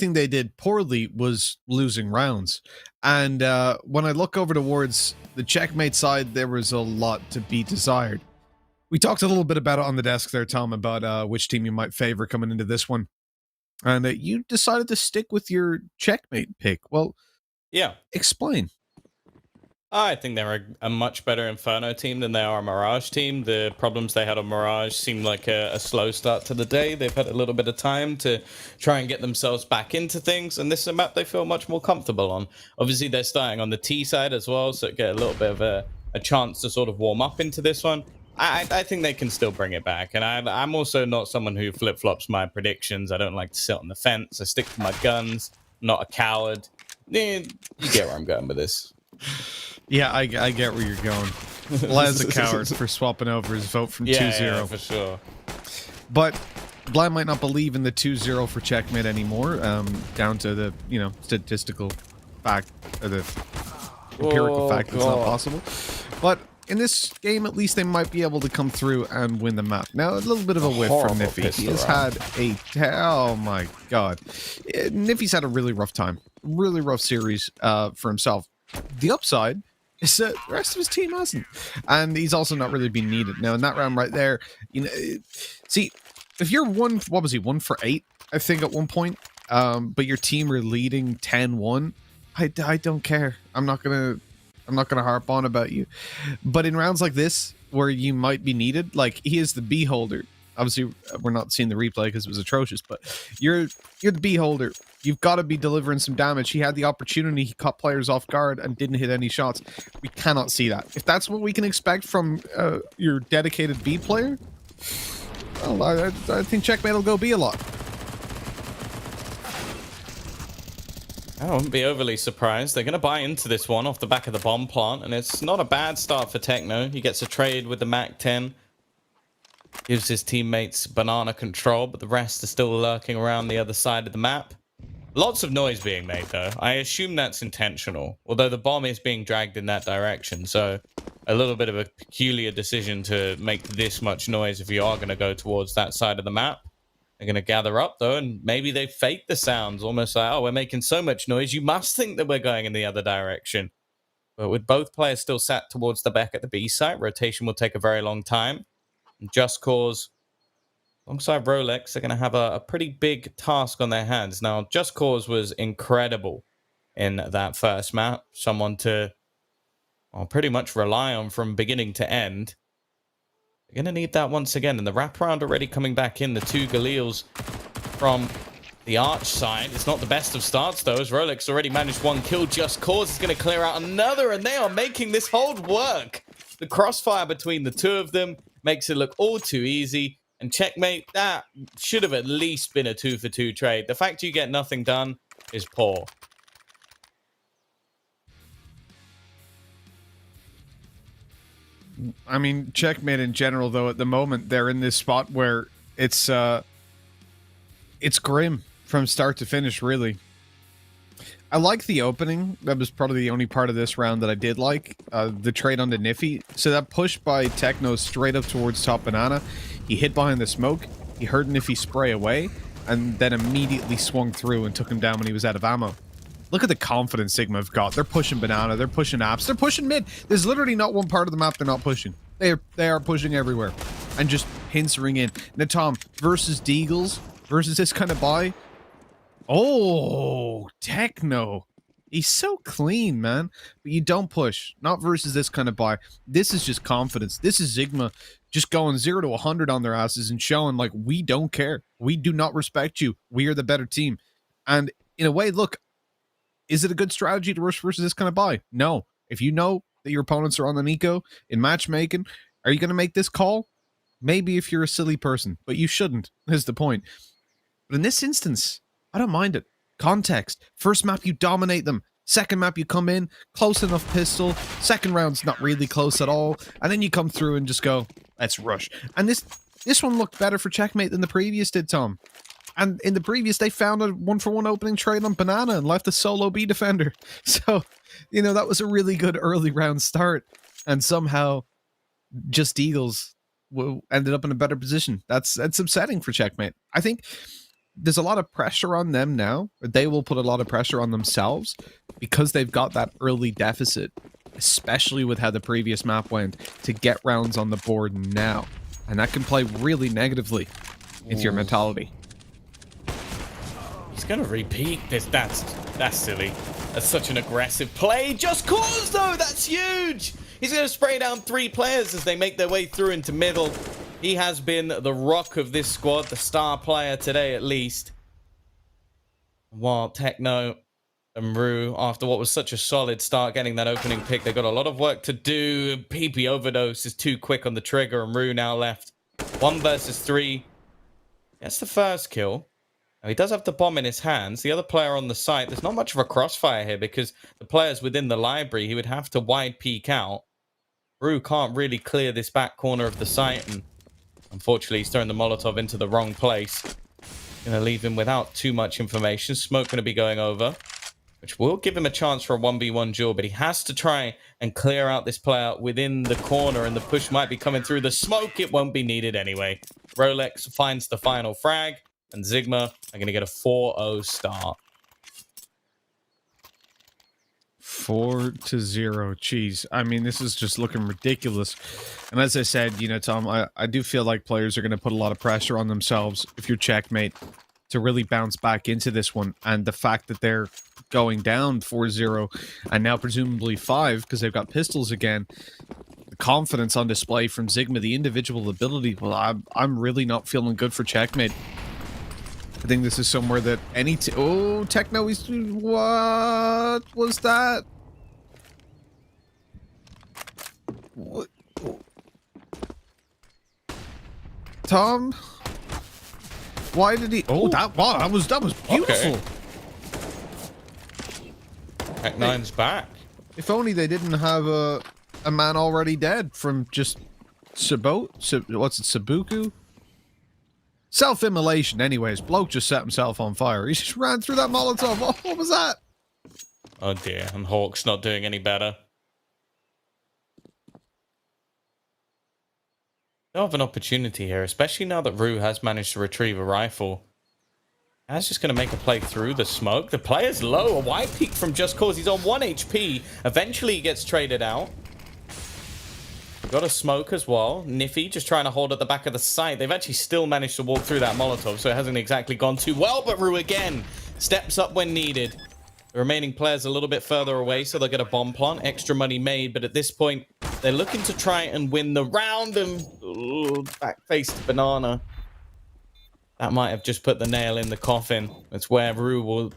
thing they did poorly was losing rounds. And when I look over towards the Checkmate side, there was a lot to be desired. We talked a little bit about it on the desk there, Tom, about which team you might favor coming into this one. And you decided to stick with your Checkmate pick. Well, yeah. Explain. I think they're a much better Inferno team than they are a Mirage team. The problems they had on Mirage seemed like a slow start to the day. They've had a little bit of time to try and get themselves back into things, and this is a map they feel much more comfortable on. Obviously, they're starting on the T side as well, so get a little bit of a chance to sort of warm up into this one. I think they can still bring it back, and I'm also not someone who flip-flops my predictions. I don't like to sit on the fence. I stick to my guns. I'm not a coward. You get where I'm going with this. Yeah, I get where you're going. Blad's a coward for swapping over his vote from 2-0. Yeah, for sure. But Blad might not believe in the 2-0 for Checkmate anymore, down to the, statistical fact, or the empirical fact that it's not possible. But in this game, at least they might be able to come through and win the map. Now, a little bit of a whiff from Niffy. He has had oh my god. Niffy's had a really rough time. Really rough series for himself. The upside is that the rest of his team hasn't. And he's also not really been needed. Now, in that round right there, see, if you're 1 for 8, I think, at one point, but your team are leading 10-1, I don't care. I'm not gonna harp on about you. But in rounds like this, where you might be needed, like, he is the beholder. Obviously, we're not seeing the replay because it was atrocious, but you're the beholder. You've got to be delivering some damage. He had the opportunity. He caught players off guard and didn't hit any shots. We cannot see that. If that's what we can expect from your dedicated B player, well, I think Checkmate will go B a lot. I wouldn't be overly surprised. They're going to buy into this one off the back of the bomb plant, and it's not a bad start for Techno. He gets a trade with the MAC-10. Gives his teammates banana control, but the rest are still lurking around the other side of the map. Lots of noise being made, though. I assume that's intentional, although the bomb is being dragged in that direction, so a little bit of a peculiar decision to make this much noise if you are going to go towards that side of the map. They're going to gather up, though, and maybe they fake the sounds, almost like, oh, we're making so much noise, you must think that we're going in the other direction. But with both players still sat towards the back at the B site, rotation will take a very long time. And Just Cause, alongside Rolex, are going to have a pretty big task on their hands. Now, Just Cause was incredible in that first map. Someone to pretty much rely on from beginning to end. They're going to need that once again. And the wraparound already coming back in. The 2 Galils from the Arch side. It's not the best of starts, though, as Rolex already managed 1 kill. Just Cause is going to clear out another, and they are making this hold work. The crossfire between the 2 of them makes it look all too easy. And Checkmate, that should have at least been a 2-for-2 trade. The fact you get nothing done is poor. I mean, Checkmate in general, though, at the moment, they're in this spot where it's grim from start to finish, really. I like the opening. That was probably the only part of this round that I did like. The trade onto Niffy. So that push by Techno straight up towards top banana. He hid behind the smoke. He heard Niffy spray away. And then immediately swung through and took him down when he was out of ammo. Look at the confidence ZIGMA have got. They're pushing banana. They're pushing apps. They're pushing mid. There's literally not one part of the map they're not pushing. They are pushing everywhere. And just pincering in. Now, Tom, versus Deagles, versus this kind of buy. Oh, Techno. He's so clean, man. But you don't push. Not versus this kind of buy. This is just confidence. This is ZIGMA just going 0 to 100 on their asses and showing, like, we don't care. We do not respect you. We are the better team. And in a way, look, is it a good strategy to rush versus this kind of buy? No. If you know that your opponents are on the Nico in matchmaking, are you going to make this call? Maybe if you're a silly person, but you shouldn't, is the point. But in this instance, I don't mind it. Context. First map, you dominate them. Second map, you come in, close enough pistol. Second round's not really close at all. And then you come through and just go, let's rush. And this one looked better for Checkmate than the previous did, Tom. And in the previous, they found a 1-for-1 opening trade on banana and left a solo B defender. So, that was a really good early round start. And somehow, just Eagles ended up in a better position. That's upsetting for Checkmate. I think there's a lot of pressure on them now. They will put a lot of pressure on themselves because they've got that early deficit, especially with how the previous map went, to get rounds on the board now. And that can play really negatively into your mentality. He's gonna repeat this. That's silly. That's such an aggressive play. Just cause though, that's huge. He's gonna spray down 3 players as they make their way through into middle. He has been the rock of this squad, the star player today at least. While Techno and Rue, after what was such a solid start getting that opening pick, they've got a lot of work to do. PP overdose is too quick on the trigger, and Rue now left 1 versus 3. That's the first kill. Now, he does have the bomb in his hands. The other player on the site, there's not much of a crossfire here because the players within the library, he would have to wide peek out. Rue can't really clear this back corner of the site, and unfortunately, he's throwing the Molotov into the wrong place. Gonna leave him without too much information. Smoke gonna be going over, which will give him a chance for a 1v1 duel, but he has to try and clear out this player within the corner, and the push might be coming through the smoke. It won't be needed anyway. Rolex finds the final frag, and ZIGMA are gonna get a 4-0 start. 4-0. Jeez. I mean, this is just looking ridiculous. And as I said, you know, Tom, I do feel like players are going to put a lot of pressure on themselves if you're Checkmate to really bounce back into this one. And the fact that they're going down 4-0 and now presumably 5 because they've got pistols again, the confidence on display from ZIGMA, the individual ability, well, I'm really not feeling good for Checkmate. I think this is somewhere that any... oh, Techno, he's... what was that? What? Tom? Why did he... oh, that was beautiful. Okay. Tech9's back. If only they didn't have a man already dead from just... what's it, Sabuku? Self-immolation, anyways. Bloke just set himself on fire. He just ran through that Molotov. Oh, what was that? Oh dear, and Hawk's not doing any better. They'll have an opportunity here, especially now that Rue has managed to retrieve a rifle. That's just going to make a play through the smoke. The player's low. A wide peek from Just Cause. He's on 1 HP. Eventually, he gets traded out. Got a smoke as well. Niffy just trying to hold at the back of the site. They've actually still managed to walk through that Molotov, so it hasn't exactly gone too well. But Rue again steps up when needed. The remaining players a little bit further away, so they'll get a bomb plant. Extra money made, but at this point, they're looking to try and win the round. And back-faced Banana. That might have just put the nail in the coffin. That's where Rue will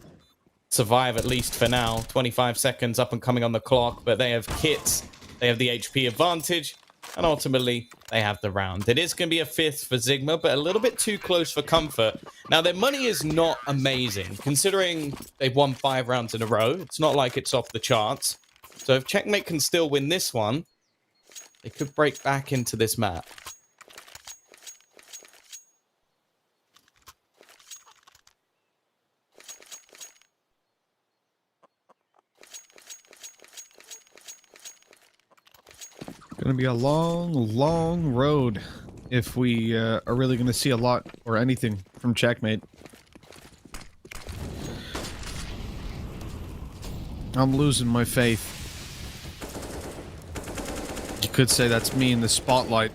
survive, at least for now. 25 seconds up and coming on the clock, but they have kits. They have the HP advantage, and ultimately, they have the round. It is going to be a 5th for ZIGMA, but a little bit too close for comfort. Now, their money is not amazing, considering they've won 5 rounds in a row. It's not like it's off the charts. So if Checkmate can still win this one, they could break back into this map. Going to be a long, long road if we are really going to see a lot or anything from Checkmate. I'm losing my faith. You could say that's me in the spotlight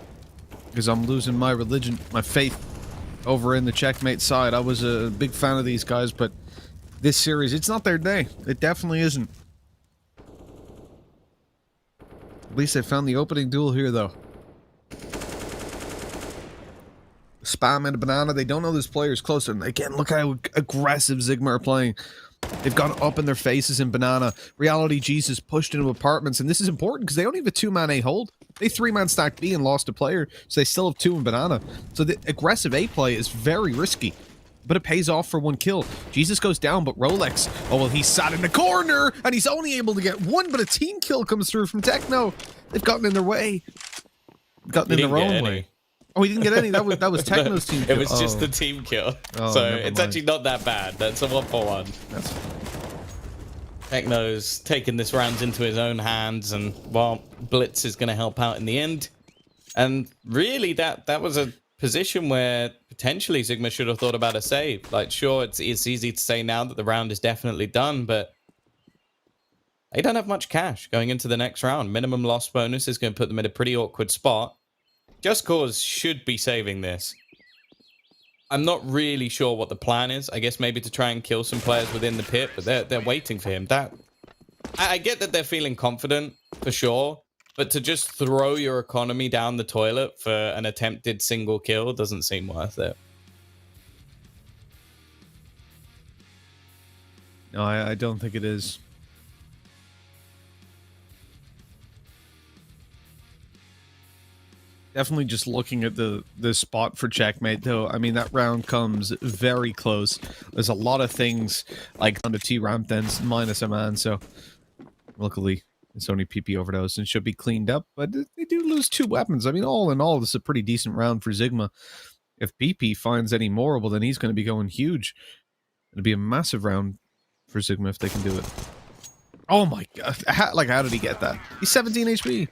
because I'm losing my religion, my faith over in the Checkmate side. I was a big fan of these guys, but this series, it's not their day. It definitely isn't. At least I found the opening duel here, though. Spam and a Banana, they don't know this player is closer. And again, look how aggressive ZIGMA are playing. They've gone up in their faces in Banana. Reality Jesus pushed into apartments, and this is important because they only have a 2-man A hold. They 3-man stacked B and lost a player, so they still have 2 in Banana. So the aggressive A play is very risky. But it pays off for 1 kill. Jesus goes down, but Rolex, oh, well, he's sat in the corner, and he's only able to get 1, but a team kill comes through from Techno. They've gotten in their way. Gotten in their own way. Oh, he didn't get any. That was Techno's team kill. It was just the team kill. So it's actually not that bad. That's a 1-for-1. That's Techno's taking this round into his own hands, and, well, Blitz is going to help out in the end. And really, that was a position where potentially ZIGMA should have thought about a save. Like, sure, it's easy to say now that the round is definitely done, but they don't have much cash going into the next round. Minimum loss bonus is going to put them in a pretty awkward spot. Just Cause should be saving this. I'm not really sure what the plan is. I guess maybe to try and kill some players within the pit, but they're waiting for him. I get that they're feeling confident, for sure, but to just throw your economy down the toilet for an attempted single kill doesn't seem worth it. No, I don't think it is. Definitely just looking at the spot for Checkmate, though. I mean, that round comes very close. There's a lot of things like on the T-ramp then minus a man, so luckily it's only PP overdose and should be cleaned up, but they do lose 2 weapons. I mean, all in all, this is a pretty decent round for ZIGMA. If PP finds any more, well, then he's going to be going huge. It'll be a massive round for ZIGMA if they can do it. Oh my god, how did he get that? He's 17 HP.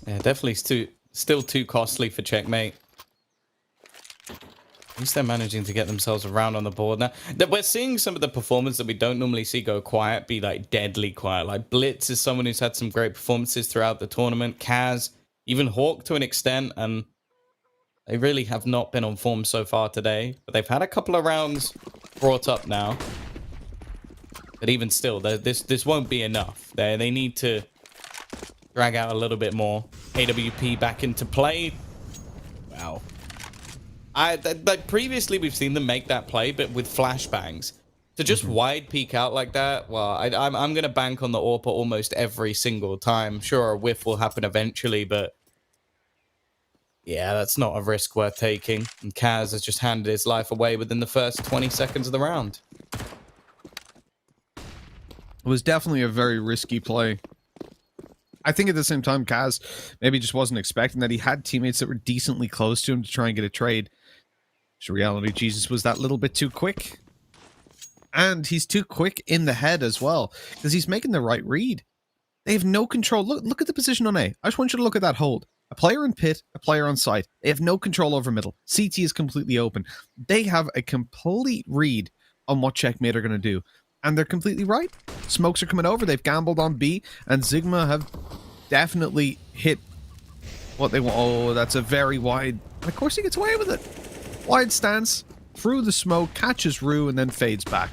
Yeah, definitely still too costly for Checkmate. At least they're managing to get themselves around on the board now. We're seeing some of the performance that we don't normally see go quiet be like deadly quiet. Like Blitz is someone who's had some great performances throughout the tournament. Kaz, even Hawk to an extent, and they really have not been on form so far today. But they've had a couple of rounds brought up now. But even still, this won't be enough. They need to drag out a little bit more. AWP back into play. Wow. Like previously, we've seen them make that play, but with flashbangs. To just wide peek out like that, well, I'm going to bank on the AWP almost every single time. Sure, a whiff will happen eventually, but yeah, that's not a risk worth taking. And Kaz has just handed his life away within the first 20 seconds of the round. It was definitely a very risky play. I think at the same time, Kaz maybe just wasn't expecting that. He had teammates that were decently close to him to try and get a trade. So reality, Jesus was that little bit too quick. And he's too quick in the head as well, because he's making the right read. They have no control. Look at the position on A. I just want you to look at that hold. A player in pit, a player on site. They have no control over middle. CT is completely open. They have a complete read on what Checkmate are going to do. And they're completely right. Smokes are coming over. They've gambled on B. And ZIGMA have definitely hit what they want. Oh, that's a very wide. And of course he gets away with it. Wide stance, through the smoke, catches Rue, and then fades back.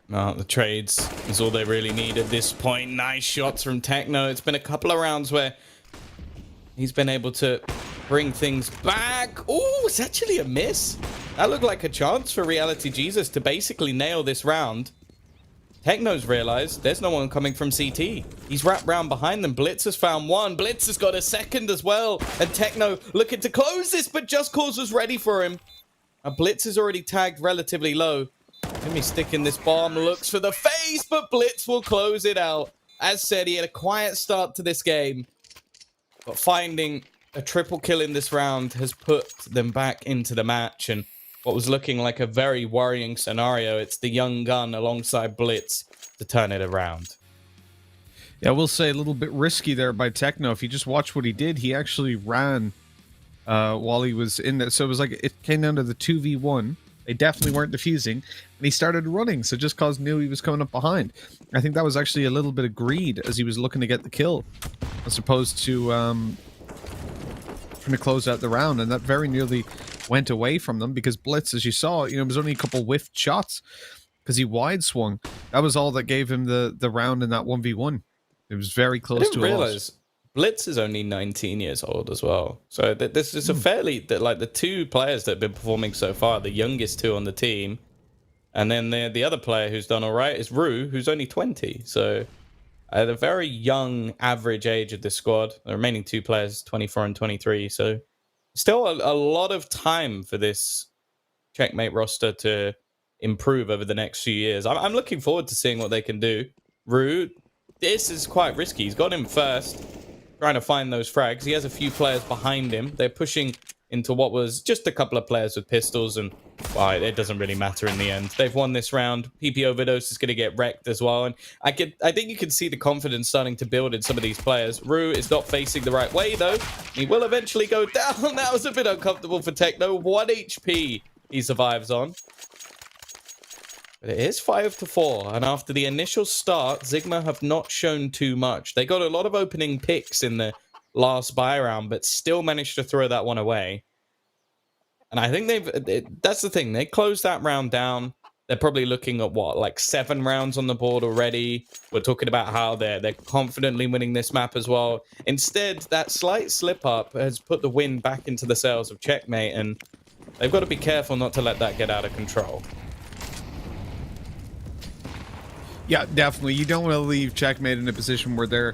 No, the trades is all they really need at this point. Nice shots from Techno. It's been a couple of rounds where he's been able to bring things back. Oh, it's actually a miss. That looked like a chance for Reality Jesus to basically nail this round. Techno's realized there's no one coming from CT. He's wrapped round behind them. Blitz has found one. Blitz has got a second as well. And Techno looking to close this, but Just Cause was ready for him. Blitz is already tagged relatively low. Jimmy sticking this bomb, looks for the face, but Blitz will close it out. As said, he had a quiet start to this game. But finding a triple kill in this round has put them back into the match. And what was looking like a very worrying scenario, it's the young gun alongside Blitz to turn it around. Yeah, I will say a little bit risky there by Techno. If you just watch what he did, he actually ran while he was in there. So it was like it came down to the 2v1. They definitely weren't defusing, and he started running. So Just Cause knew he was coming up behind. I think that was actually a little bit of greed as he was looking to get the kill, as opposed to trying to close out the round, and that very nearly went away from them because Blitz, as you saw, it was only a couple whiffed shots because he wide swung. That was all that gave him the round in that 1v1. It was very close to a loss. Blitz is only 19 years old as well. So this is a fairly, like the two players that have been performing so far, the youngest two on the team, and then the other player who's done all right is Rue, who's only 20. So at a very young average age of this squad, the remaining two players, 24 and 23. So still a lot of time for this Checkmate roster to improve over the next few years. I'm looking forward to seeing what they can do. Rue, this is quite risky. He's got him first, trying to find those frags. He has a few players behind him. They're pushing into what was just a couple of players with pistols, and well, it doesn't really matter in the end. They've won this round. PP Overdose is going to get wrecked as well, and I think you can see the confidence starting to build in some of these players. Rue is not facing the right way though. He will eventually go down. That was a bit uncomfortable for Techno. 1 HP he survives on. But it is 5-4, and after the initial start, ZIGMA have not shown too much. They got a lot of opening picks in the last buy round, but still managed to throw that one away. And I think that's the thing. They closed that round down. They're probably looking at what, like 7 rounds on the board already. We're talking about how they're confidently winning this map as well. Instead, that slight slip up has put the win back into the sails of Checkmate, and they've got to be careful not to let that get out of control. Yeah, definitely. You don't want to leave Checkmate in a position where they're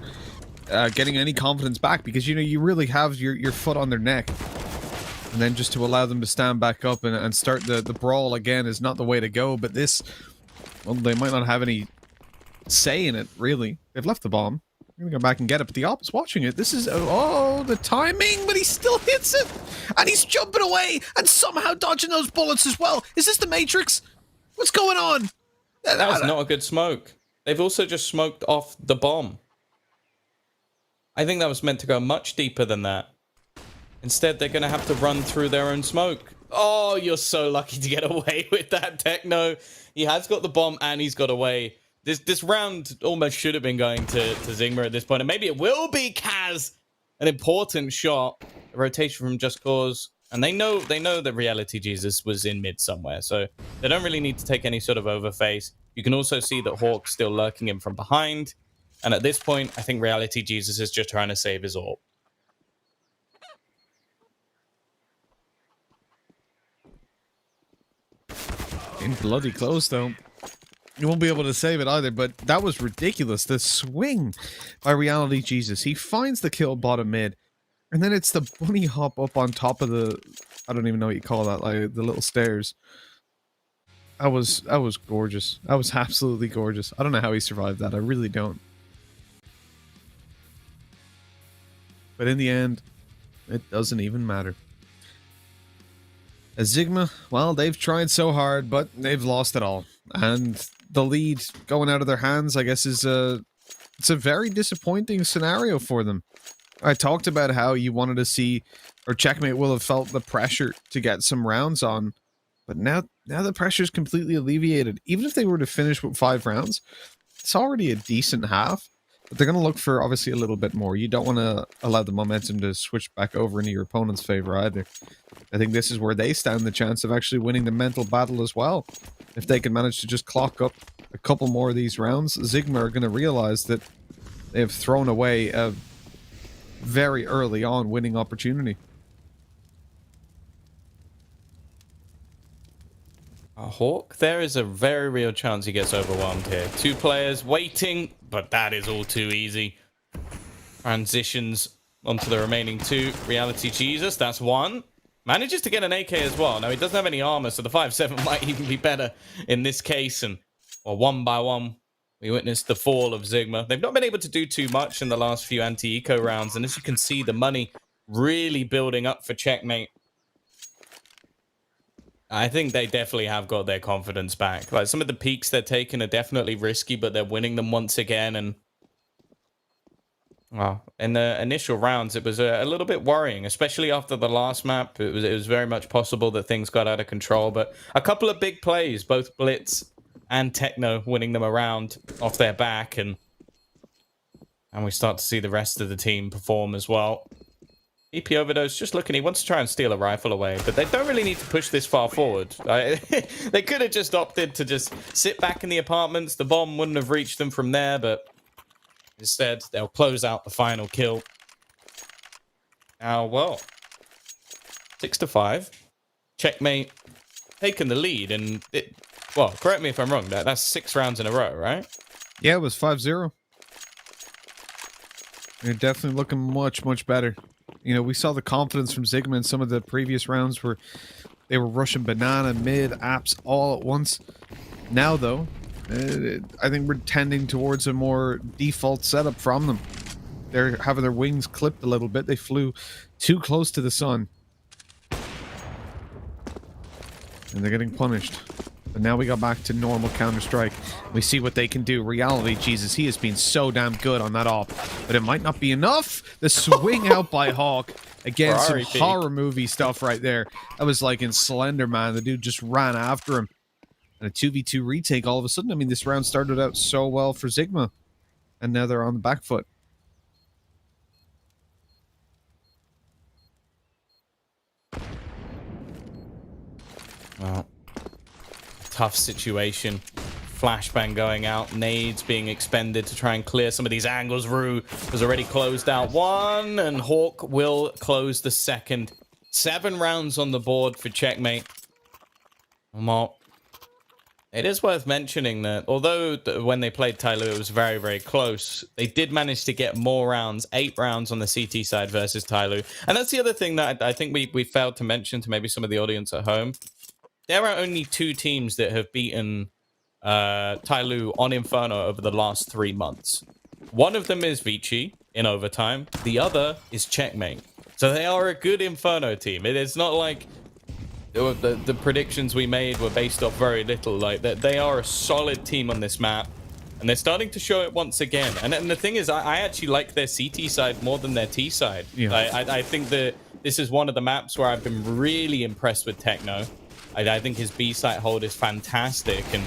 getting any confidence back, because, you know, you really have your foot on their neck. And then just to allow them to stand back up and start the brawl again is not the way to go. But this, well, they might not have any say in it, really. They've left the bomb. I'm going to go back and get it, but the op is watching it. This is, oh, the timing, but he still hits it. And he's jumping away and somehow dodging those bullets as well. Is this the Matrix? What's going on? That was not a good smoke. They've also just smoked off the bomb. I think that was meant to go much deeper than that. Instead, they're going to have to run through their own smoke. Oh, you're so lucky to get away with that, Techno. He has got the bomb and he's got away. This round almost should have been going to ZIGMA at this point. And maybe it will be Kaz. An important shot. A rotation from Just Cause. And they know that Reality Jesus was in mid somewhere, so they don't really need to take any sort of overface. You can also see that Hawk's still lurking him from behind. And at this point, I think Reality Jesus is just trying to save his AWP. In bloody close, though. You won't be able to save it either, but that was ridiculous. The swing by Reality Jesus. He finds the kill bottom mid. And then it's the bunny hop up on top of the, I don't even know what you call that, like the little stairs. That was gorgeous. That was absolutely gorgeous. I don't know how he survived that. I really don't. But in the end, it doesn't even matter. As ZIGMA, well, they've tried so hard, but they've lost it all. And the lead going out of their hands, I guess, it's a very disappointing scenario for them. I talked about how you wanted to see, or Checkmate will have felt the pressure to get some rounds on, but now the pressure is completely alleviated. Even if they were to finish with 5 rounds, it's already a decent half, but they're going to look for obviously a little bit more. You don't want to allow the momentum to switch back over into your opponent's favor either. I think this is where they stand the chance of actually winning the mental battle as well. If they can manage to just clock up a couple more of these rounds, ZIGMA are going to realize that they have thrown away a very early on winning opportunity. Hawk, there is a very real chance he gets overwhelmed here. 2 players waiting, but that is all too easy. Transitions onto the remaining 2. Reality Jesus, that's 1. Manages to get an AK as well. Now, he doesn't have any armor, so the 5.7 might even be better in this case. And well, 1 by 1, we witnessed the fall of ZIGMA. They've not been able to do too much in the last few anti-eco rounds. And as you can see, the money really building up for Checkmate. I think they definitely have got their confidence back. Like, some of the peaks they're taking are definitely risky, but they're winning them once again. And well, in the initial rounds, it was a little bit worrying, especially after the last map. It was very much possible that things got out of control. But a couple of big plays, both Blitz and Techno, winning them around off their back, and we start to see the rest of the team perform as well. EP Overdose just looking, he wants to try and steal a rifle away, but they don't really need to push this far forward. They could have just opted to just sit back in the apartments. The bomb wouldn't have reached them from there, but instead they'll close out the final kill. Now, well, 6-5. Checkmate taking the lead, and well, correct me if I'm wrong, that's 6 rounds in a row, right? Yeah, it was 5-0. They're definitely looking much, much better. You know, we saw the confidence from ZIGMA in some of the previous rounds where they were rushing banana, mid, apps all at once. Now, though, I think we're tending towards a more default setup from them. They're having their wings clipped a little bit. They flew too close to the sun. And they're getting punished. But now we go back to normal Counter-Strike. We see what they can do. Reality, Jesus, he has been so damn good on that op. But it might not be enough. The swing out by Hawk. Again, some horror movie stuff right there. That was like in Slender Man. The dude just ran after him. And a 2v2 retake all of a sudden. I mean, this round started out so well for ZIGMA. And now they're on the back foot. Well, tough situation. Flashbang going out. Nades being expended to try and clear some of these angles. Rue has already closed out one, and Hawk will close the second. 7 rounds on the board for Checkmate. Well, it is worth mentioning that although when they played Tyloo it was very, very close, they did manage to get more rounds, 8 rounds on the CT side versus Tyloo. And that's the other thing that I think we failed to mention to maybe some of the audience at home. There are only 2 teams that have beaten Tyloo on Inferno over the last 3 months. One of them is Vici in overtime. The other is Checkmate. So they are a good Inferno team. It is not like the predictions we made were based off very little. Like they are a solid team on this map, and they're starting to show it once again. And the thing is, I actually like their CT side more than their T side. Yeah. I think that this is one of the maps where I've been really impressed with Techno. I think his B site hold is fantastic, and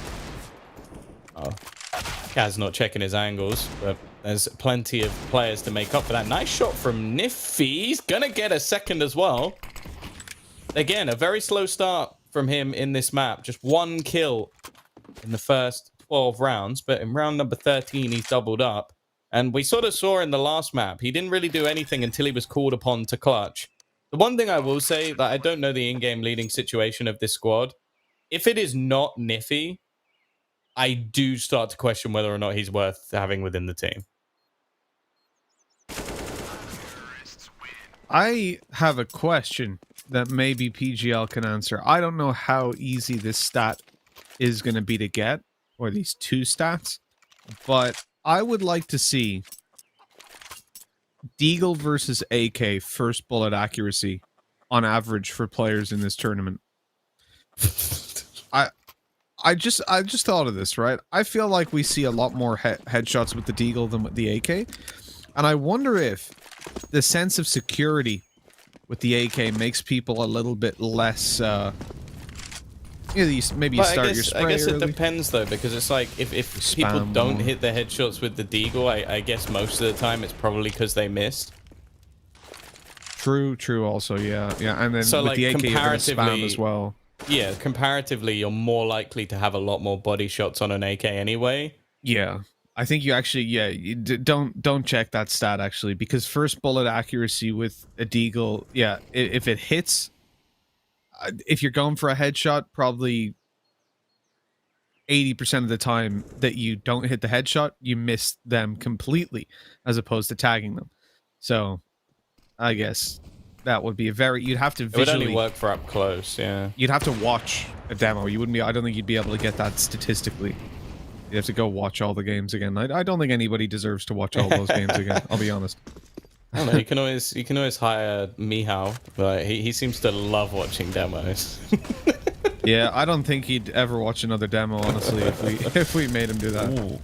Kaz not checking his angles, but there's plenty of players to make up for that. Nice shot from Nifty. He's gonna get a second as well. Again, a very slow start from him in this map. Just 1 kill in the first 12 rounds, but in round number 13, he's doubled up. And we sort of saw in the last map, he didn't really do anything until he was called upon to clutch. The one thing I will say, that I don't know the in-game leading situation of this squad. If it is not Niffy, I do start to question whether or not he's worth having within the team. I have a question that maybe PGL can answer. I don't know how easy this stat is going to be to get, or these 2 stats, but I would like to see Deagle versus AK first bullet accuracy on average for players in this tournament. I just thought of this, right? I feel like we see a lot more headshots with the Deagle than with the AK, and I wonder if the sense of security with the AK makes people a little bit less maybe you start your spray I guess early. It depends though, because it's like if people don't hit their headshots with the Deagle, I guess most of the time it's probably because they missed. True also, yeah. And then so with like, the AK you're gonna spam as well. Yeah, comparatively you're more likely to have a lot more body shots on an AK anyway. Yeah. I think you actually, you don't check that stat actually, because first bullet accuracy with a Deagle, yeah, if it hits, if you're going for a headshot, probably 80% of the time that you don't hit the headshot, you miss them completely, as opposed to tagging them. So, I guess that would be you'd have to visually... It would only work for up close, yeah. You'd have to watch a demo. You wouldn't be... I don't think you'd be able to get that statistically. You have to go watch all the games again. I don't think anybody deserves to watch all those games again. I'll be honest. I don't know. You can always hire Mihao, but he seems to love watching demos. Yeah, I don't think he'd ever watch another demo, honestly, if we made him do that. Ooh.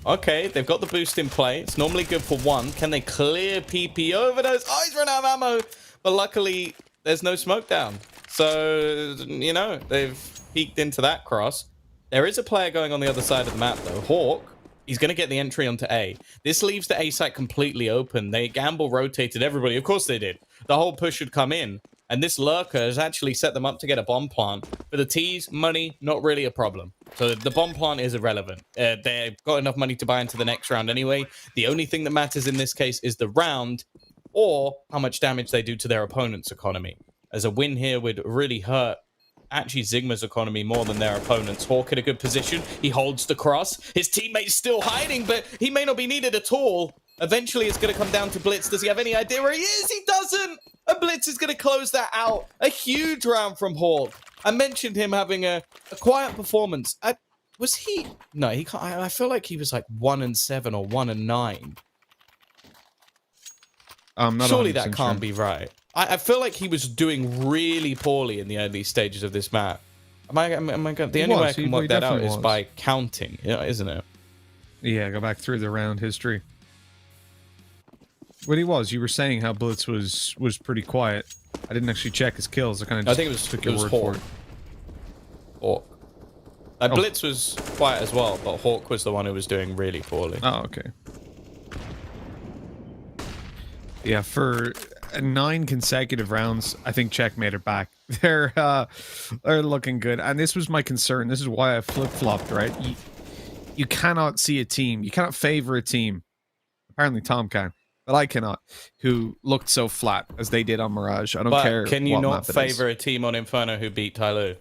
Okay, they've got the boost in play. It's normally good for 1. Can they clear PP overdose? Oh, he's run out of ammo. But luckily, there's no smoke down. So, they've peeked into that cross. There is a player going on the other side of the map, though. Hawk, he's going to get the entry onto A. This leaves the A site completely open. They gamble rotated everybody. Of course they did. The whole push should come in. And this lurker has actually set them up to get a bomb plant. For the T's, money, not really a problem. So the bomb plant is irrelevant. They've got enough money to buy into the next round anyway. The only thing that matters in this case is the round, or how much damage they do to their opponent's economy. As a win here would really hurt actually ZIGMA's economy more than their opponents. Hawk in a good position. He holds the cross. His teammate's still hiding, but he may not be needed at all. Eventually, it's going to come down to Blitz. Does he have any idea where he is? He doesn't! And Blitz is going to close that out. A huge round from Hawk. I mentioned him having a quiet performance. Was he? No, he can't. I feel like he was like 1-7 or 1-9. Surely that can't be right. I feel like he was doing really poorly in the early stages of this map. The only way I can work that out is by counting, isn't it? Yeah, go back through the round history. What he was, you were saying how Blitz was pretty quiet. I didn't actually check his kills. I kind of just took your word for it. Hawk. Blitz was quiet as well, but Hawk was the one who was doing really poorly. Oh, okay. Yeah, for 9 consecutive rounds, I think Checkmate are back. They're looking good, and this was my concern. This is why I flip-flopped, right? You cannot see a team. You cannot favor a team. Apparently Tom can, but I cannot, who looked so flat as they did on Mirage. I don't care. Can you not favor a team on Inferno who beat Tyloo?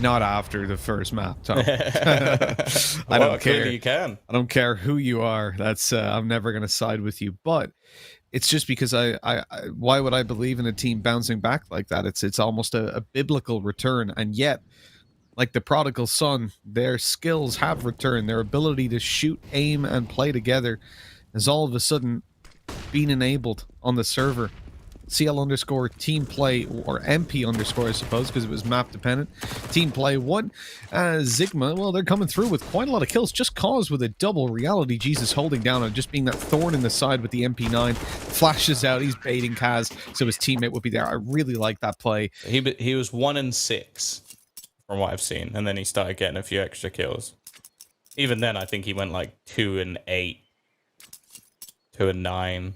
Not after the first map, Tom. I don't care. You can. I don't care who you are. That's I'm never going to side with you. But it's just because why would I believe in a team bouncing back like that? It's almost a biblical return, and yet, like the prodigal son, their skills have returned. Their ability to shoot, aim, and play together has all of a sudden been enabled on the server. CL_team play, or MP_, I suppose, because it was map dependent. Team play 1. ZIGMA, well, they're coming through with quite a lot of kills. Just Cause with a double reality Jesus holding down and just being that thorn in the side with the MP9. Flashes out, he's baiting Kaz, so his teammate would be there. I really like that play. He was 1-6 from what I've seen, and then he started getting a few extra kills. Even then, I think he went like 2-8, 2-9.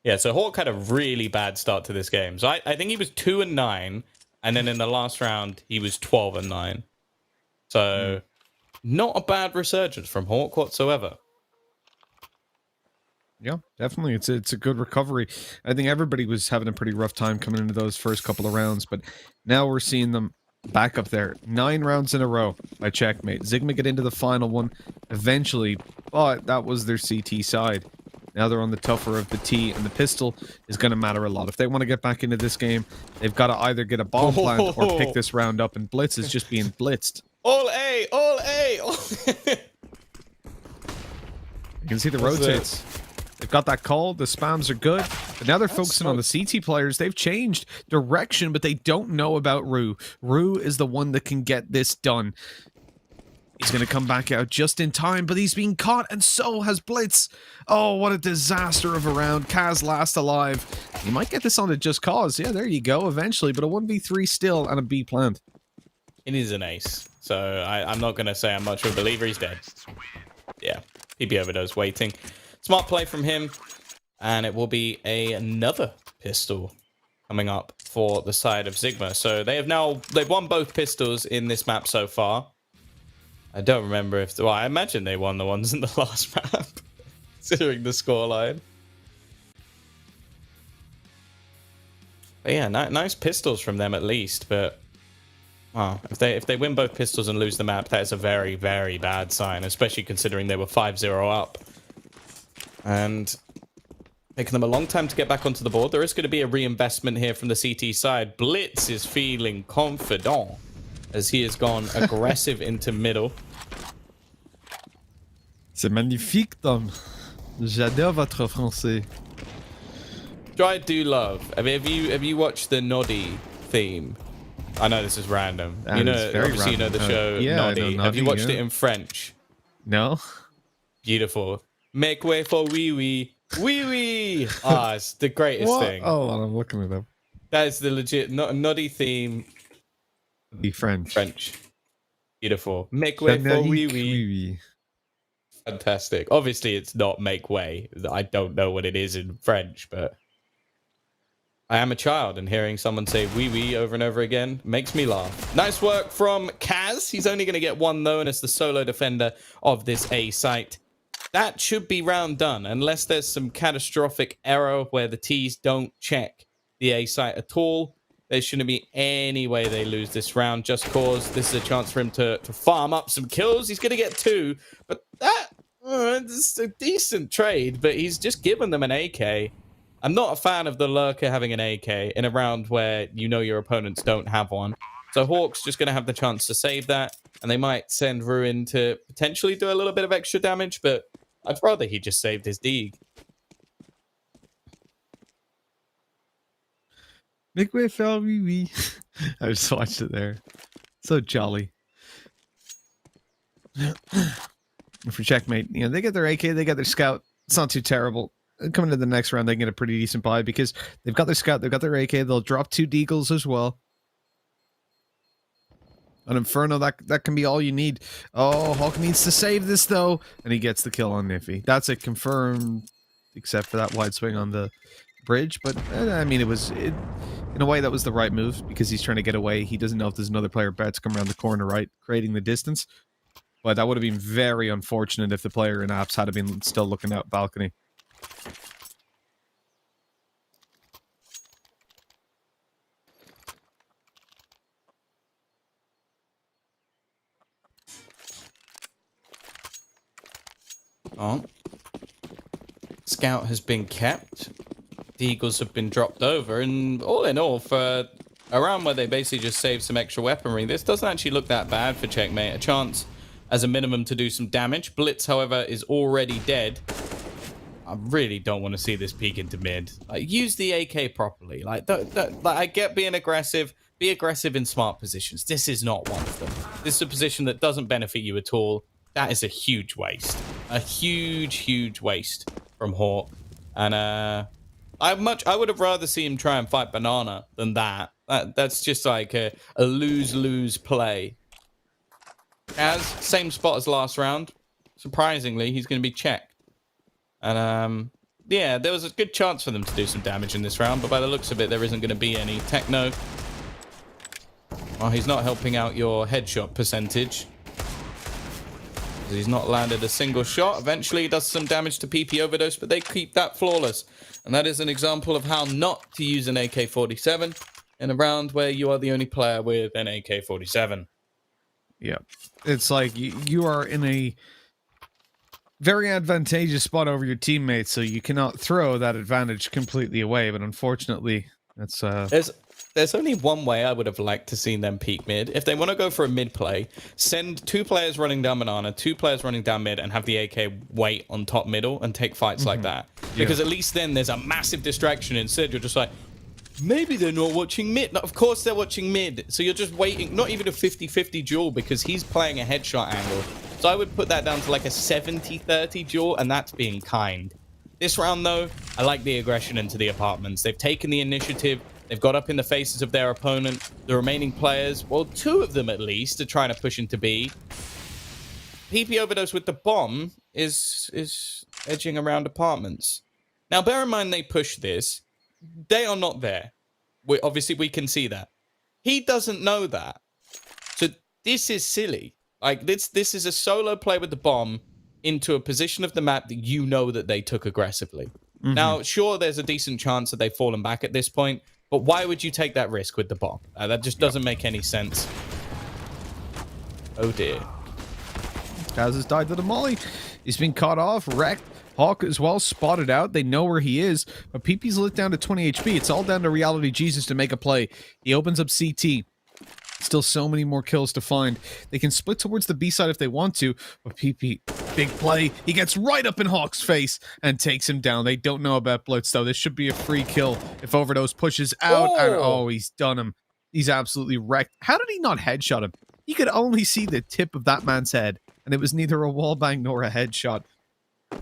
Yeah, so Hawk had a really bad start to this game. So I think he was 2-9, and then in the last round, he was 12-9. So not a bad resurgence from Hawk whatsoever. Yeah, definitely. It's a good recovery. I think everybody was having a pretty rough time coming into those first couple of rounds, but now we're seeing them back up there. 9 rounds in a row by Checkmate. ZIGMA get into the final one eventually, but that was their CT side. Now they're on the tougher of the T, and the pistol is going to matter a lot. If they want to get back into this game, they've got to either get a bomb plant or pick this round up, and Blitz is just being blitzed. All A, all A, all You can see the rotates. They've got that call. The spams are good. But now they're focusing on the CT players. They've changed direction, but they don't know about Rue. Rue is the one that can get this done. He's going to come back out just in time, but he's being caught, and so has Blitz. Oh, what a disaster of a round. Kaz last alive. He might get this on to Just Cause. Yeah, there you go, eventually, but a 1v3 still and a B plant. It is an ace, so I'm not going to say I'm much of a believer. He's dead. Yeah, PB overdose waiting. Smart play from him, and it will be another pistol coming up for the side of ZIGMA. So they've won both pistols in this map so far. I don't remember if... Well, I imagine they won the ones in the last map, considering the scoreline. But yeah, nice pistols from them at least, but... Wow, if they win both pistols and lose the map, that is a very, very bad sign, especially considering they were 5-0 up. And taking them a long time to get back onto the board. There is going to be a reinvestment here from the CT side. Blitz is feeling confident as he has gone aggressive into middle. C'est magnifique, Tom. J'adore votre français. Which I do love. I mean, have you watched the Noddy theme? I know this is random. You know, obviously random. You know the show Noddy. Have you watched it in French? No. Beautiful. Make way for wee wee. Wee wee. Ah, it's the greatest thing. Oh, I'm looking it up. That is the legit Noddy theme. The French. Beautiful. Make way for wee wee. Fantastic. Obviously, it's not make way. I don't know what it is in French, but I am a child, and hearing someone say wee wee over and over again makes me laugh. Nice work from Kaz. He's only going to get one, though, and it's the solo defender of this A site. That should be round done, unless there's some catastrophic error where the T's don't check the A site at all. There shouldn't be any way they lose this round. Just Cause this is a chance for him to farm up some kills. He's going to get 2, but it's a decent trade, but he's just given them an AK. I'm not a fan of the Lurker having an AK in a round where you know your opponents don't have one. So Hawk's just going to have the chance to save that, and they might send Ruin to potentially do a little bit of extra damage, but I'd rather he just saved his Deeg. Make way for oui oui. I just watched it there. So jolly. For Checkmate, you know, they get their AK, they get their scout. It's not too terrible. Coming to the next round, they can get a pretty decent buy because they've got their scout, they've got their AK. They'll drop 2 deagles as well. An Inferno, that can be all you need. Oh, Hawk needs to save this, though. And he gets the kill on Niffy. That's a confirmed, except for that wide swing on the bridge. But, I mean, in a way, that was the right move because he's trying to get away. He doesn't know if there's another player about to come around the corner, right? Creating the distance. But that would have been very unfortunate if the player in apps had been still looking out balcony. Oh. Scout has been kept. The Eagles have been dropped over. And all in all, for a round where they basically just saved some extra weaponry, this doesn't actually look that bad for Checkmate. A chance as a minimum to do some damage. Blitz, however, is already dead. I really don't want to see this peek into mid. Like, use the AK properly. Like, I get being aggressive. Be aggressive in smart positions. This is not one of them. This is a position that doesn't benefit you at all. That is a huge waste. A huge, huge waste from Hawk. And I would have rather seen him try and fight Banana than that. That's just like a lose-lose play. As same spot as last round. Surprisingly, he's going to be checked. And yeah, there was a good chance for them to do some damage in this round, but by the looks of it, there isn't going to be any. Techno, well, he's not helping out your headshot percentage. He's not landed a single shot. Eventually, he does some damage to PP Overdose, but they keep that flawless. And that is an example of how not to use an AK-47 in a round where you are the only player with an AK-47. Yeah. It's like you are in a very advantageous spot over your teammates, so you cannot throw that advantage completely away. But unfortunately, that's There's only one way I would have liked to see them peak mid. If they want to go for a mid play, send 2 players running down Banana, 2 players running down mid, and have the AK wait on top middle and take fights like that. Because at least then there's a massive distraction. Instead, you're just like, maybe they're not watching mid. No, of course they're watching mid. So you're just waiting, not even a 50-50 duel because he's playing a headshot angle. So I would put that down to like a 70-30 duel, and that's being kind. This round, though, I like the aggression into the apartments. They've taken the initiative. They've got up in the faces of their opponent. The remaining players, well, 2 of them at least, are trying to push into B. PP Overdose with the bomb is edging around apartments. Now, bear in mind they push this. They are not there. Obviously, we can see that. He doesn't know that. So this is silly. Like, this is a solo play with the bomb into a position of the map that you know that they took aggressively. Now, sure, there's a decent chance that they've fallen back at this point, but why would you take that risk with the bomb? That just doesn't make any sense. Oh, dear. Kaz has died to the molly. He's been caught off, wrecked. Hawk as well, spotted out. They know where he is, but PP's lit down to 20 HP. It's all down to Reality Jesus to make a play. He opens up CT. Still so many more kills to find. They can split towards the B side if they want to, but PP, big play. He gets right up in Hawk's face and takes him down. They don't know about Blitz, though. This should be a free kill if Overdose pushes out. Oh. And he's done him. He's absolutely wrecked. How did he not headshot him? He could only see the tip of that man's head, and it was neither a wallbang nor a headshot.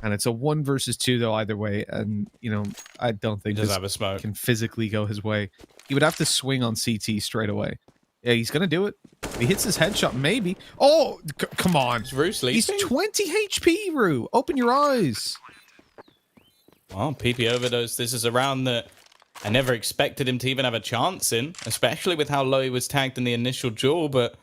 And it's a 1 versus 2, though, either way. And, you know, I don't think this have a smoke. Can physically go his way. He would have to swing on CT straight away. Yeah, he's going to do it. He hits his headshot, maybe. Oh, come on. Is Rue sleeping? He's 20 HP, Rue. Open your eyes. Well, PP Overdose, this is a round that I never expected him to even have a chance in, especially with how low he was tagged in the initial duel, but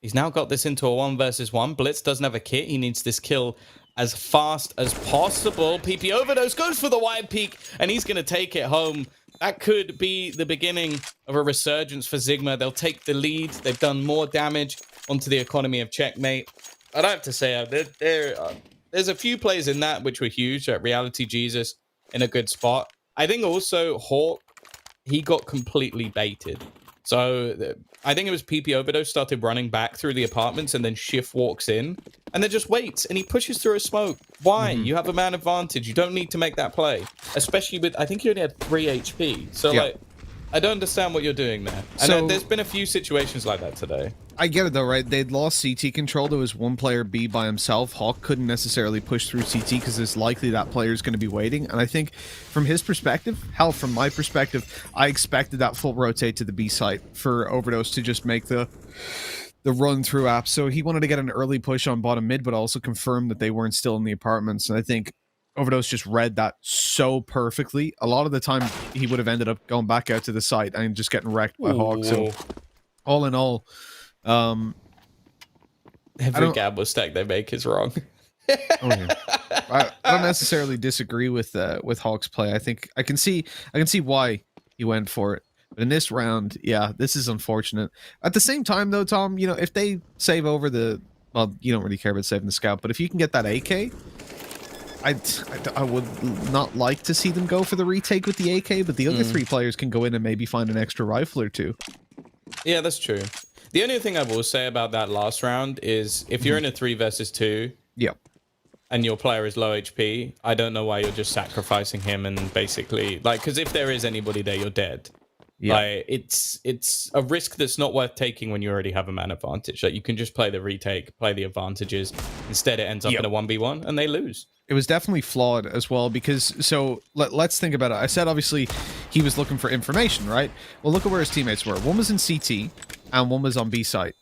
he's now got this into a 1 versus 1. Blitz doesn't have a kit. He needs this kill as fast as possible. PP Overdose goes for the wide peak, and he's going to take it home. That could be the beginning of a resurgence for ZIGMA. They'll take the lead. They've done more damage onto the economy of Checkmate. I'd have to say there's a few plays in that which were huge. Reality Jesus in a good spot. I think also Hawk, he got completely baited. So I think it was PP Overdose started running back through the apartments, and then Shift walks in and then just waits and he pushes through a smoke. Why? You have a man advantage. You don't need to make that play, especially with, I think he only had 3 HP. So like, I don't understand what you're doing there. And So- there's been a few situations like that today. I get it though, right? They'd lost CT control. There was one player B by himself. Hawk couldn't necessarily push through CT because it's likely that player's going to be waiting. And I think from his perspective, hell, from my perspective, I expected that full rotate to the B site for Overdose to just make the run through app. So he wanted to get an early push on bottom mid, but also confirm that they weren't still in the apartments. And I think Overdose just read that so perfectly. A lot of the time, he would have ended up going back out to the site and just getting wrecked by Hawk. So all in all, every gamble stack they make is wrong. Oh, yeah. I don't necessarily disagree with Hawk's play. I think I can see why he went for it. But in this round, yeah, this is unfortunate. At the same time, though, Tom, you know, if they save over the, well, you don't really care about saving the scout, but if you can get that AK, I would not like to see them go for the retake with the AK, but the other three players can go in and maybe find an extra rifle or two. Yeah, that's true. The only thing I will say about that last round is if you're in a 3 versus 2, yeah, and your player is low HP, I don't know why you're just sacrificing him and basically, like, because if there is anybody there, you're dead. Yeah. Like, it's a risk that's not worth taking when you already have a man advantage. Like, you can just play the retake, play the advantages. Instead, it ends up in a 1v1 and they lose. It was definitely flawed as well because, so let's think about it. I said obviously he was looking for information, right? Well, look at where his teammates were. One was in CT and one was on B site.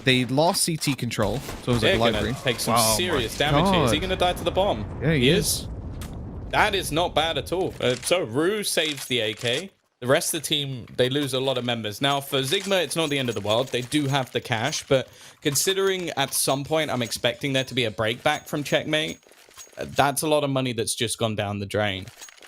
They lost CT control, so it was like a library. Gonna take some serious damage here. Is he gonna die to the bomb? Yeah, he is. That is not bad at all. So Rue saves the AK. The rest of the team, they lose a lot of members. Now, for ZIGMA, it's not the end of the world. They do have the cash, but considering at some point I'm expecting there to be a breakback from Checkmate, that's a lot of money that's just gone down the drain.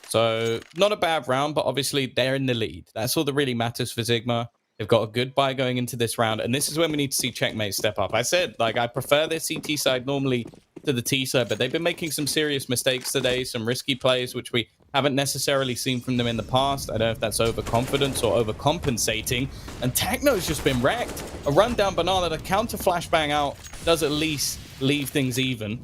So, not a bad round, but obviously they're in the lead. That's all that really matters for ZIGMA. They've got a good buy going into this round, and this is when we need to see Checkmate step up. I said, like, I prefer their CT side normally to the T side, but they've been making some serious mistakes today, some risky plays, which we haven't necessarily seen from them in the past. I don't know if that's overconfidence or overcompensating, and Techno's just been wrecked. A rundown banana, the counter flashbang out does at least leave things even,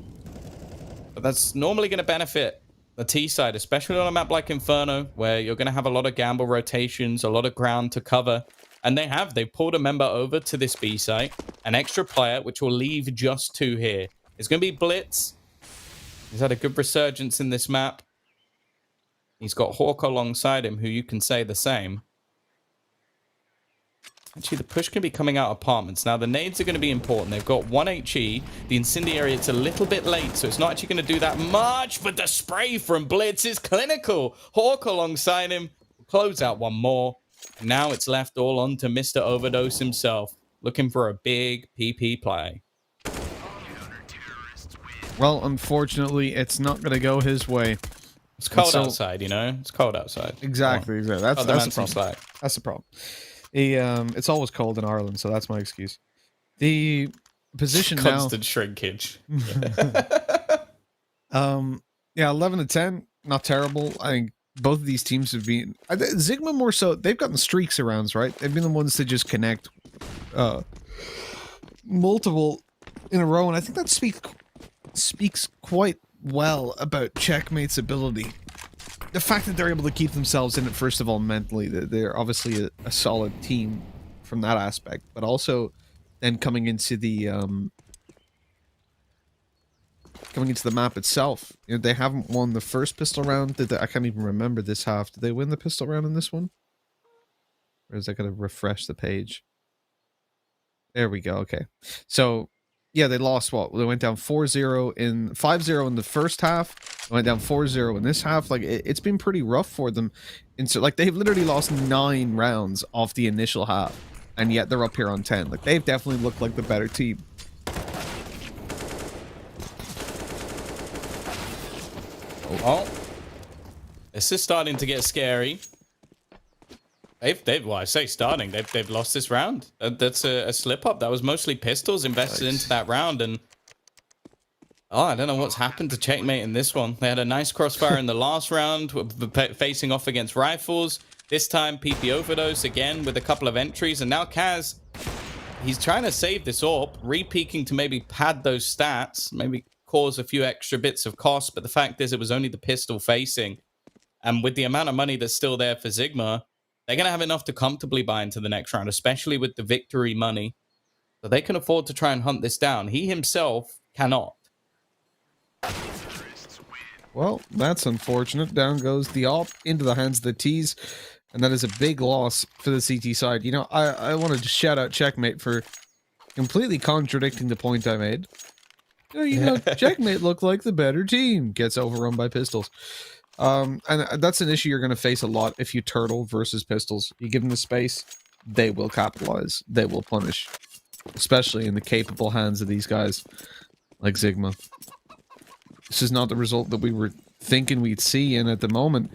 but that's normally going to benefit the T side, especially on a map like Inferno, where you're going to have a lot of gamble rotations, a lot of ground to cover. And they've pulled a member over to this B site, an extra player, which will leave just 2 here. It's going to be Blitz. He's had a good resurgence in this map. He's got Hawk alongside him, who you can say the same. Actually, the push can be coming out apartments. Now, the nades are going to be important. They've got 1 HE. The incendiary, it's a little bit late, so it's not actually going to do that much. But the spray from Blitz is clinical. Hawk alongside him. Close out one more. Now it's left all on to Mr. Overdose himself, looking for a big PP play. Well, unfortunately, it's not going to go his way. It's cold outside, you know? It's cold outside. Exactly. That's the problem. That's the problem. It's always cold in Ireland, so that's my excuse. The position Constant shrinkage. Yeah, 11 to 10, not terrible. I think both of these teams have been ZIGMA more so. They've gotten streaks around, right? They've been the ones to just connect multiple in a row, and I think that speaks quite well about Checkmate's ability. The fact that they're able to keep themselves in it, first of all, mentally, they're obviously a solid team from that aspect, but also then coming into the map itself. You know, they haven't won the first pistol round. I can't even remember this half. Did they win the pistol round in this one? Or is I gotta refresh the page? There we go. Okay. So, yeah, they lost what? They went down 5-0 in the first half. They went down 4-0 in this half. Like, it's been pretty rough for them. And so, like, they've literally lost 9 rounds off the initial half. And yet they're up here on 10. Like, they've definitely looked like the better team. Oh, this is starting to get scary. Well, I say starting. They've lost this round. That's a slip up. That was mostly pistols invested into that round, and I don't know what's happened to Checkmate in this one. They had a nice crossfire in the last round, facing off against rifles. This time, PP Overdose again with a couple of entries, and now Kaz, he's trying to save this AWP, re-peeking to maybe pad those stats, maybe cause a few extra bits of cost, but the fact is it was only the pistol facing, and with the amount of money that's still there for ZIGMA, they're going to have enough to comfortably buy into the next round, especially with the victory money. So they can afford to try and hunt this down. He himself cannot. Well, that's unfortunate. Down goes the AWP into the hands of the T's, and that is a big loss for the CT side. You know, I wanted to shout out Checkmate for completely contradicting the point I made. You know, Checkmate looked like the better team. Gets overrun by pistols. And that's an issue you're going to face a lot if you turtle versus pistols. You give them the space, they will capitalize. They will punish. Especially in the capable hands of these guys like ZIGMA. This is not the result that we were thinking we'd see, and at the moment,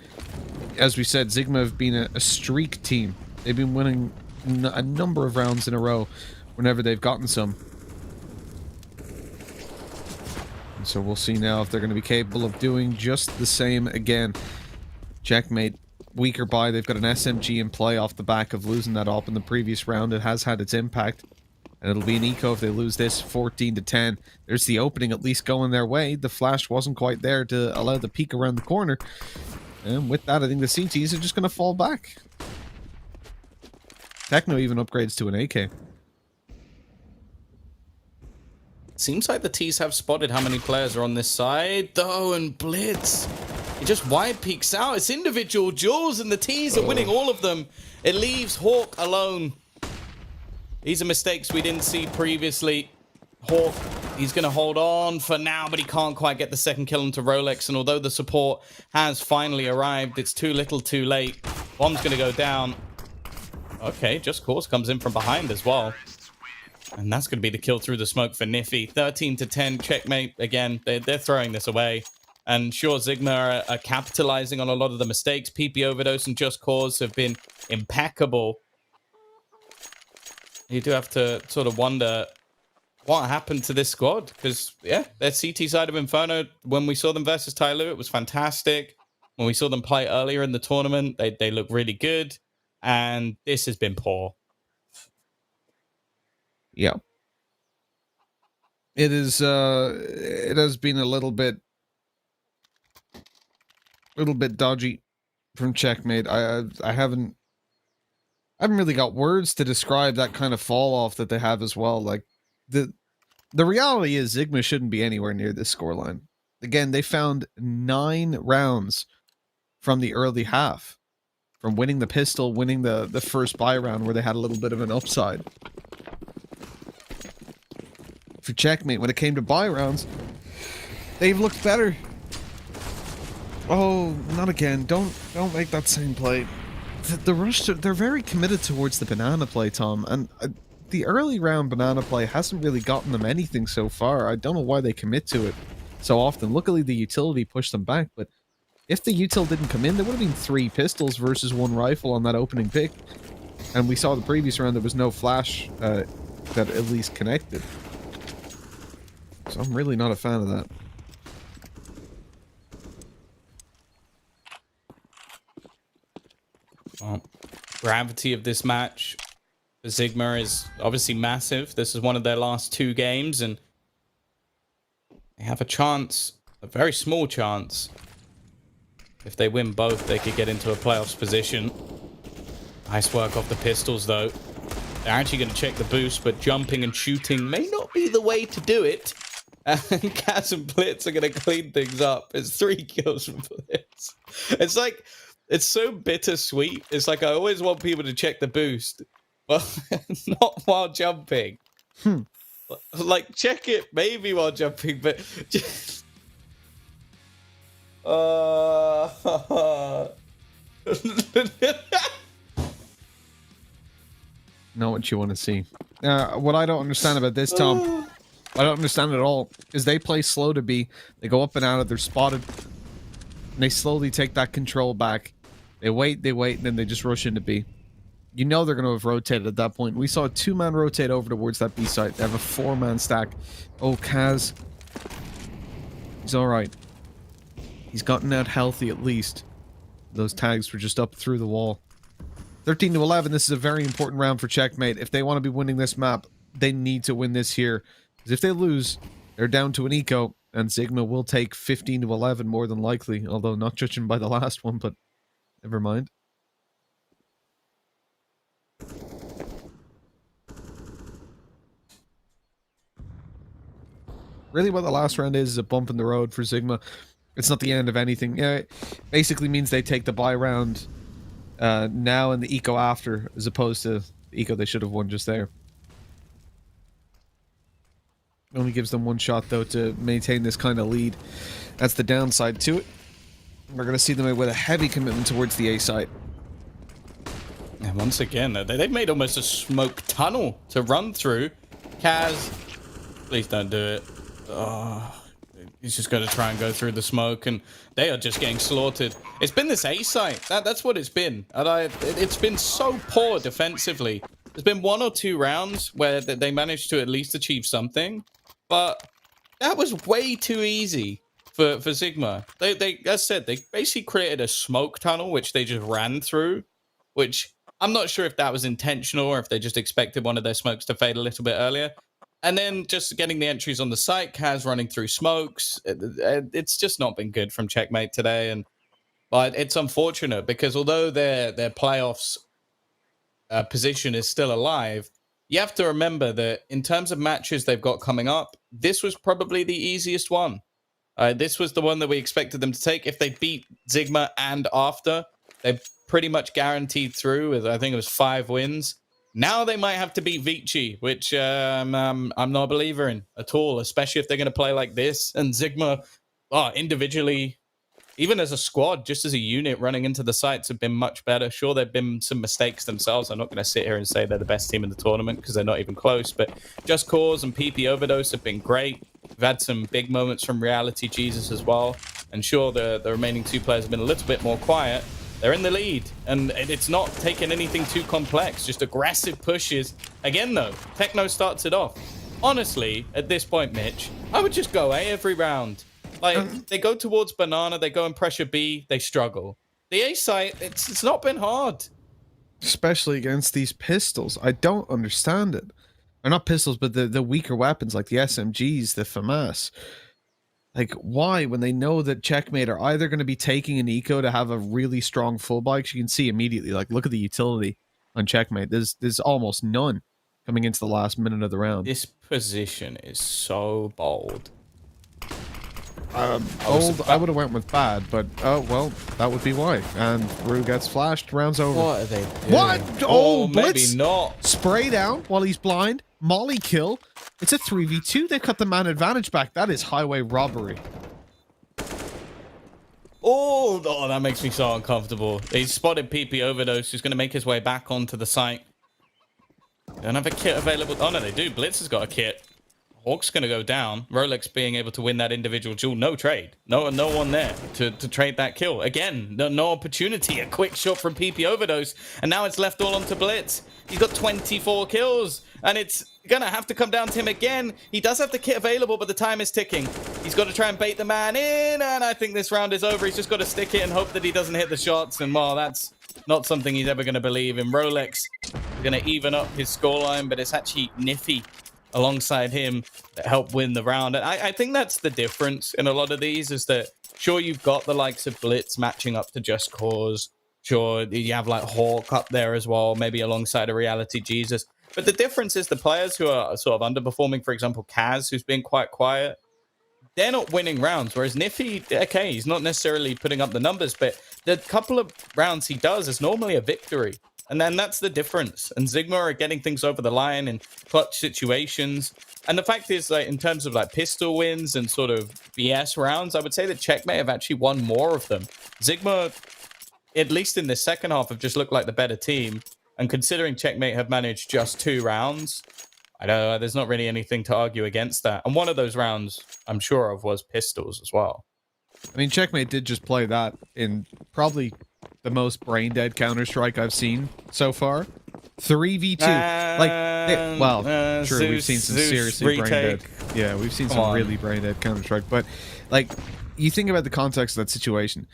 as we said, ZIGMA have been a streak team. They've been winning a number of rounds in a row whenever they've gotten some. And so we'll see now if they're going to be capable of doing just the same again. Checkmate, weaker buy. They've got an SMG in play off the back of losing that op in the previous round. It has had its impact. And it'll be an eco if they lose this 14-10. There's the opening at least going their way. The flash wasn't quite there to allow the peek around the corner. And with that, I think the CTs are just going to fall back. Techno even upgrades to an AK. Seems like the T's have spotted how many players are on this side, though, and Blitz. He just wide peeks out. It's individual duels, and the T's are winning all of them. It leaves Hawk alone. These are mistakes we didn't see previously. Hawk, he's going to hold on for now, but he can't quite get the second kill into Rolex. And although the support has finally arrived, it's too little too late. Bomb's going to go down. Okay, Just Cause comes in from behind as well. And that's going to be the kill through the smoke for Niffy. 13-10, Checkmate. Again, they're throwing this away. And sure, ZIGMA are capitalizing on a lot of the mistakes. PP Overdose and Just Cause have been impeccable. You do have to sort of wonder what happened to this squad. Because, yeah, their CT side of Inferno, when we saw them versus Tyloo, it was fantastic. When we saw them play earlier in the tournament, they look really good. And this has been poor. Yeah. It is, it has been a little bit dodgy from Checkmate. I haven't really got words to describe that kind of fall off that they have as well. Like, the reality is ZIGMA shouldn't be anywhere near this scoreline. Again, they found 9 rounds from the early half. From winning the pistol, winning the first buy round where they had a little bit of an upside. For Checkmate, when it came to buy rounds, they've looked better. Oh, not again. Don't make that same play. The rush, they're very committed towards the banana play, Tom, and the early round banana play hasn't really gotten them anything so far. I don't know why they commit to it so often. Luckily, the utility pushed them back, but if the util didn't come in, there would have been 3 pistols versus 1 rifle on that opening pick. And we saw the previous round there was no flash that at least connected. So I'm really not a fan of that. Well, gravity of this match for ZIGMA is obviously massive. This is one of their last 2 games, and they have a chance, a very small chance. If they win both, they could get into a playoffs position. Nice work off the pistols, though. They're actually going to check the boost, but jumping and shooting may not be the way to do it. And Kaz and Blitz are going to clean things up. It's 3 kills from Blitz. It's like, it's so bittersweet. It's like I always want people to check the boost, but not while jumping. Like, check it maybe while jumping, but just... Know what you want to see. What I don't understand about this, Tom, I don't understand at all, is they play slow to B. They go up and out of, they're spotted, and they slowly take that control back. They wait, and then they just rush into B. You know they're going to have rotated at that point. We saw a 2-man rotate over towards that B site. They have a 4-man stack. Oh, Kaz. He's alright. He's gotten out healthy at least. Those tags were just up through the wall. 13-11, this is a very important round for Checkmate. If they want to be winning this map, they need to win this here. Because if they lose, they're down to an eco, and ZIGMA will take 15-11 more than likely. Although not judging by the last one, but never mind. really what the last round is a bump in the road for ZIGMA. It's not the end of anything. Yeah, it basically means they take the buy round now and the eco after, as opposed to the eco they should have won just there. Only gives them one shot, though, to maintain this kind of lead. That's the downside to it. We're going to see them with a heavy commitment towards the A site. And once again, they've made almost a smoke tunnel to run through. Kaz, please don't do it. Oh, he's just going to try and go through the smoke, and they are just getting slaughtered. It's been this A site. That's what it's been. And it's been so poor defensively. There's been 1 or 2 rounds where they managed to at least achieve something, but that was way too easy for ZIGMA. They, as I said, they basically created a smoke tunnel, which they just ran through, which I'm not sure if that was intentional or if they just expected one of their smokes to fade a little bit earlier. And then just getting the entries on the site, Kaz running through smokes. It's just not been good from Checkmate today. But it's unfortunate because although their playoffs position is still alive, you have to remember that in terms of matches they've got coming up, this was probably the easiest one. This was the one that we expected them to take. If they beat ZIGMA and after, they pretty much guaranteed through with, I think it was 5 wins. Now they might have to beat Vici, which I'm not a believer in at all, especially if they're going to play like this. And ZIGMA, individually, even as a squad, just as a unit running into the sites, have been much better. Sure, there have been some mistakes themselves. I'm not going to sit here and say they're the best team in the tournament because they're not even close. But Just Cause and PP Overdose have been great. We've had some big moments from Reality Jesus as well. And sure, the remaining 2 players have been a little bit more quiet. They're in the lead, and it's not taking anything too complex, just aggressive pushes. Again, though, Techno starts it off. Honestly, at this point, Mitch, I would just go A every round. Like, they go towards Banana, they go and pressure B, they struggle. The A site, it's not been hard. Especially against these pistols. I don't understand it. Or not pistols, but the weaker weapons like the SMGs, the FAMAS. Like, why, when they know that Checkmate are either going to be taking an eco to have a really strong full bike, you can see immediately, like, look at the utility on Checkmate. There's almost none coming into the last minute of the round. This position is so bold. Old, I would have went with bad, but, oh, well, that would be why. And Rue gets flashed, round's over. What are they doing? What? Oh, Blitz. Maybe not. Spray down while he's blind. Molly kill. It's a 3v2. They cut the man advantage back. That is highway robbery. Oh, that makes me so uncomfortable. He's spotted PP Overdose, who's going to make his way back onto the site. Don't have a kit available. Oh, no, they do. Blitz has got a kit. Hawk's going to go down. Rolex being able to win that individual duel. No trade. No one there to trade that kill. Again, no opportunity. A quick shot from PP Overdose. And now it's left all onto Blitz. He's got 24 kills. And it's going to have to come down to him again. He does have the kit available, but the time is ticking. He's got to try and bait the man in. And I think this round is over. He's just got to stick it and hope that he doesn't hit the shots. And, well, that's not something he's ever going to believe in. Rolex is going to even up his scoreline, but it's actually Niffy alongside him that helped win the round. And I think that's the difference in a lot of these, is that sure, you've got the likes of Blitz matching up to Just Cause. Sure, you have like Hawk up there as well, maybe alongside a Reality Jesus. But the difference is the players who are sort of underperforming, for example, Kaz, who's been quite quiet, they're not winning rounds. Whereas Niffy, okay, he's not necessarily putting up the numbers, but the couple of rounds he does is normally a victory. And then that's the difference. And ZIGMA are getting things over the line in clutch situations. And the fact is, like, in terms of like pistol wins and sort of BS rounds, I would say that Checkmate have actually won more of them. ZIGMA, at least in the second half, have just looked like the better team. And considering Checkmate have managed just 2 rounds, I know there's not really anything to argue against that. And one of those rounds, I'm sure of, was pistols as well. I mean, Checkmate did just play that in probably the most brain-dead Counter-Strike I've seen so far. 3v2. Sure, we've seen some seriously brain-dead. Yeah, we've seen some really brain-dead Counter-Strike. But, like, you think about the context of that situation.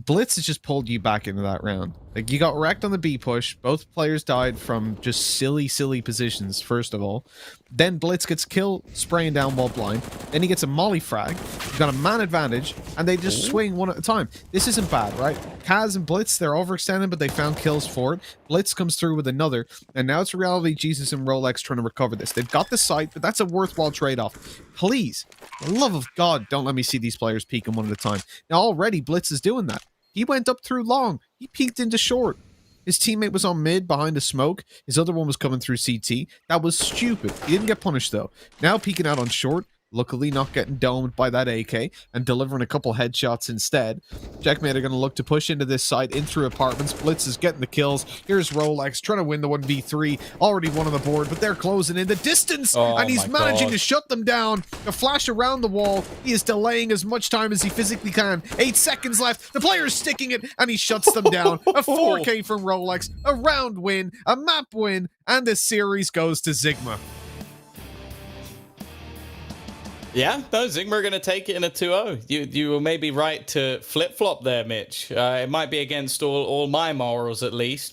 Blitz has just pulled you back into that round. Like, you got wrecked on the B push. Both players died from just silly positions, first of all. Then Blitz gets killed spraying down while blind. Then he gets a molly frag. You've got a man advantage, and they just swing one at a time. This isn't bad, right? Kaz and Blitz, they're overextended, but they found kills for it. Blitz comes through with another, and now it's Reality Jesus and Rolex trying to recover this. They've got the site, but that's a worthwhile trade-off. Please, for the love of God, don't let me see these players peeking one at a time. Now, already, Blitz is doing that. He went up through long. He peeked into short. His teammate was on mid behind a smoke. His other one was coming through CT. That was stupid. He didn't get punished, though. Now peeking out on short. Luckily not getting domed by that AK and delivering a couple headshots instead. Checkmate are going to look to push into this side, in through apartments. Blitz is getting the kills. Here's Rolex trying to win the 1v3. Already one on the board, but they're closing in the distance. And he's managing to shut them down. A flash around the wall. He is delaying as much time as he physically can. 8 seconds left. The player is sticking it, and he shuts them down. A 4K from Rolex. A round win. A map win. And the series goes to ZIGMA. Yeah, no, ZIGMA are going to take it in a 2-0. You were maybe right to flip-flop there, Mitch. It might be against all my morals, at least.